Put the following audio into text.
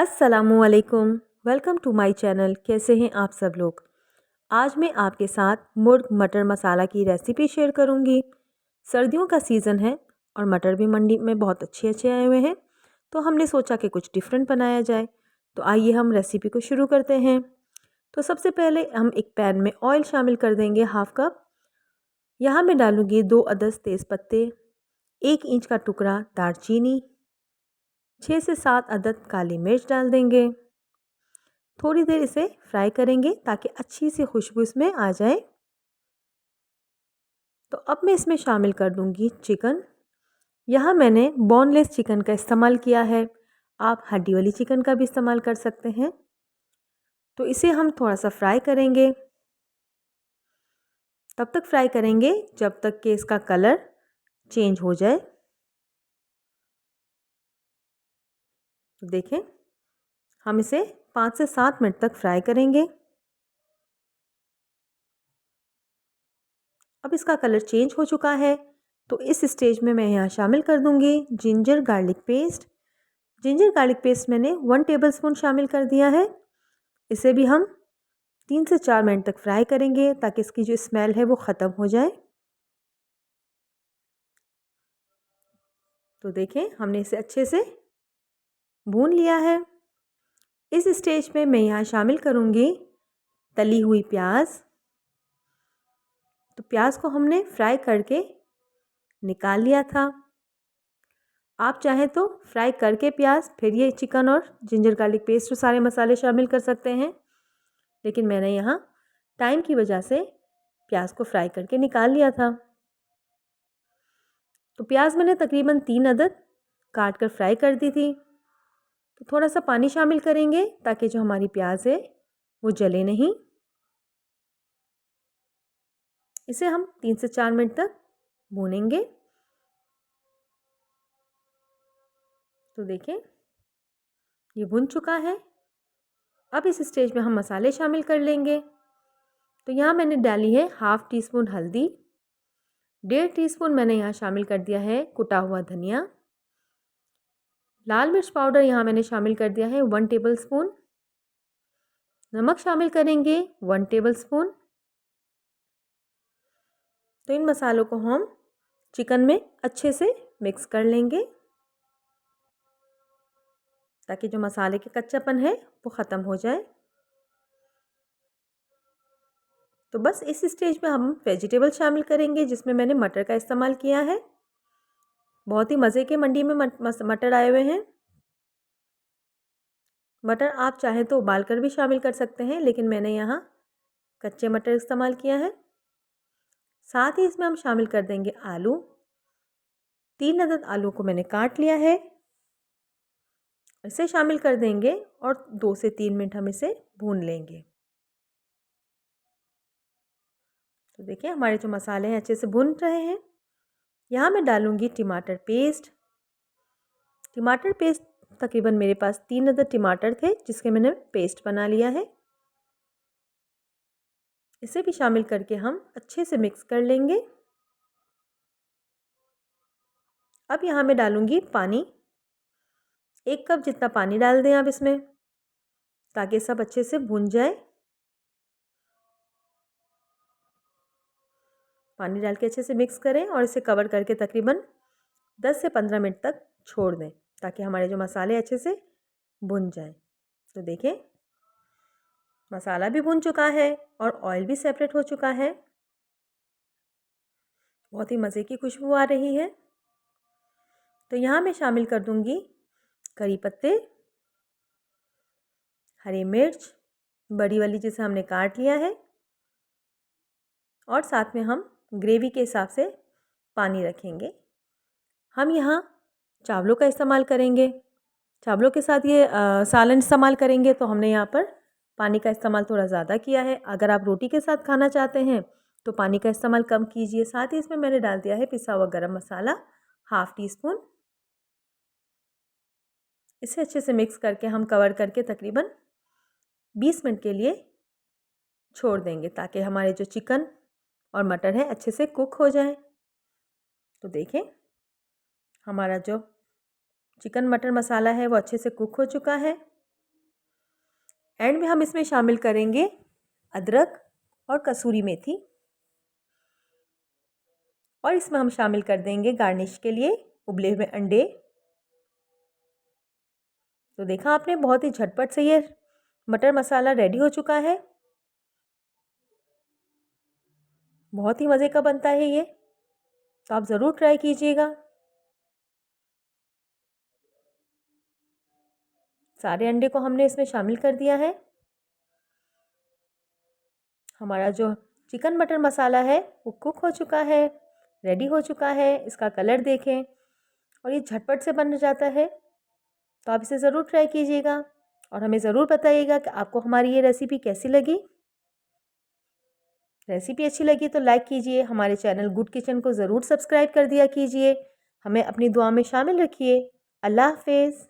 अस्सलामुअलैकुम। Welcome to my channel. कैसे हैं आप सब लोग। आज मैं आपके साथ मुर्ग मटर मसाला की रेसिपी शेयर करूंगी। सर्दियों का सीज़न है और मटर भी मंडी में बहुत अच्छे अच्छे आए हुए हैं, तो हमने सोचा कि कुछ डिफरेंट बनाया जाए। तो आइए हम रेसिपी को शुरू करते हैं। तो सबसे पहले हम एक पैन में ऑयल शामिल कर देंगे, हाफ कप। यहाँ मैं डालूँगी 2 अदद तेज़पत्ते, 1 इंच का टुकड़ा दालचीनी, 6 से 7 अदद काली मिर्च डाल देंगे। थोड़ी देर इसे फ्राई करेंगे ताकि अच्छी सी खुशबू इसमें आ जाए। तो अब मैं इसमें शामिल कर दूंगी चिकन। यहाँ मैंने बोनलेस चिकन का इस्तेमाल किया है, आप हड्डी वाली चिकन का भी इस्तेमाल कर सकते हैं। तो इसे हम थोड़ा सा फ्राई करेंगे, तब तक फ्राई करेंगे जब तक कि इसका कलर चेंज हो जाए। तो देखें, हम इसे 5 से 7 मिनट तक फ्राई करेंगे। अब इसका कलर चेंज हो चुका है, तो इस स्टेज में मैं यहाँ शामिल कर दूंगी ginger garlic paste. Ginger garlic paste मैंने 1 टेबलस्पून शामिल कर दिया है। इसे भी हम 3 से 4 मिनट तक फ्राई करेंगे ताकि इसकी जो स्मेल है वो ख़त्म हो जाए। तो देखें, हमने इसे अच्छे से भून लिया है। इस स्टेज में मैं यहाँ शामिल करूँगी तली हुई प्याज। तो प्याज को हमने फ्राई करके निकाल लिया था। आप चाहें तो फ्राई करके प्याज फिर ये चिकन और जिंजर गार्लिक पेस्ट और सारे मसाले शामिल कर सकते हैं, लेकिन मैंने यहाँ टाइम की वजह से प्याज को फ्राई करके निकाल लिया था। तो प्याज मैंने तकरीबन 3 अदद काट कर फ्राई कर दी थी। तो थोड़ा सा पानी शामिल करेंगे ताकि जो हमारी प्याज है वो जले नहीं। इसे हम 3 से 4 मिनट तक भूनेंगे। तो देखें, ये भुन चुका है। अब इस स्टेज में हम मसाले शामिल कर लेंगे। तो यहाँ मैंने डाली है हाफ टी स्पून हल्दी, 1.5 टीस्पून मैंने यहाँ शामिल कर दिया है कुटा हुआ धनिया। लाल मिर्च पाउडर यहाँ मैंने शामिल कर दिया है 1 टेबलस्पून। नमक शामिल करेंगे 1 टेबलस्पून। तो इन मसालों को हम चिकन में अच्छे से मिक्स कर लेंगे ताकि जो मसाले के कच्चापन है वो ख़त्म हो जाए। तो बस इस स्टेज में हम वेजिटेबल शामिल करेंगे, जिसमें मैंने मटर का इस्तेमाल किया है। बहुत ही मज़े के मंडी में मटर आए हुए हैं। मटर आप चाहें तो उबाल कर भी शामिल कर सकते हैं, लेकिन मैंने यहाँ कच्चे मटर इस्तेमाल किया है। साथ ही इसमें हम शामिल कर देंगे आलू। 3 अदद आलू को मैंने काट लिया है, इसे शामिल कर देंगे और 2 से 3 मिनट हम इसे भून लेंगे। तो देखिए, हमारे जो मसाले हैं अच्छे से भुन रहे हैं। यहाँ मैं डालूँगी टमाटर पेस्ट। टमाटर पेस्ट तकरीबन मेरे पास 3 अदद टमाटर थे, जिसके मैंने पेस्ट बना लिया है। इसे भी शामिल करके हम अच्छे से मिक्स कर लेंगे। अब यहाँ मैं डालूँगी पानी। 1 कप जितना पानी डाल दें आप इसमें, ताकि सब अच्छे से भुन जाए। पानी डाल के अच्छे से मिक्स करें और इसे कवर करके तकरीबन 10 से 15 मिनट तक छोड़ दें, ताकि हमारे जो मसाले अच्छे से भुन जाएं। तो देखें, मसाला भी भुन चुका है और ऑयल भी सेपरेट हो चुका है। बहुत ही मज़े की खुशबू आ रही है। तो यहाँ मैं शामिल कर दूँगी करी पत्ते, हरी मिर्च बड़ी वाली जिसे हमने काट लिया है, और साथ में हम ग्रेवी के हिसाब से पानी रखेंगे। हम यहाँ चावलों का इस्तेमाल करेंगे। चावलों के साथ ये सालन इस्तेमाल करेंगे, तो हमने यहाँ पर पानी का इस्तेमाल थोड़ा ज़्यादा किया है। अगर आप रोटी के साथ खाना चाहते हैं तो पानी का इस्तेमाल कम कीजिए। साथ ही इसमें मैंने डाल दिया है पिसा हुआ गरम मसाला हाफ टी स्पून। इसे अच्छे से मिक्स करके हम कवर करके तकरीबन 20 मिनट के लिए छोड़ देंगे, ताकि हमारे जो चिकन और मटर है अच्छे से कुक हो जाए। तो देखें, हमारा जो चिकन मटर मसाला है वो अच्छे से कुक हो चुका है। एंड में हम इसमें शामिल करेंगे अदरक और कसूरी मेथी और इसमें हम शामिल कर देंगे गार्निश के लिए उबले हुए अंडे। तो देखा आपने, बहुत ही झटपट से ये मटर मसाला रेडी हो चुका है। बहुत ही मज़े का बनता है ये, तो आप ज़रूर ट्राई कीजिएगा। सारे अंडे को हमने इसमें शामिल कर दिया है। हमारा जो चिकन मटर मसाला है वो कुक हो चुका है, रेडी हो चुका है। इसका कलर देखें और ये झटपट से बन जाता है। तो आप इसे ज़रूर ट्राई कीजिएगा और हमें ज़रूर बताइएगा कि आपको हमारी ये रेसिपी कैसी लगी। रेसिपी अच्छी लगी तो लाइक कीजिए, हमारे चैनल गुड किचन को ज़रूर सब्सक्राइब कर दिया कीजिए। हमें अपनी दुआ में शामिल रखिए। अल्लाह हाफ़िज़।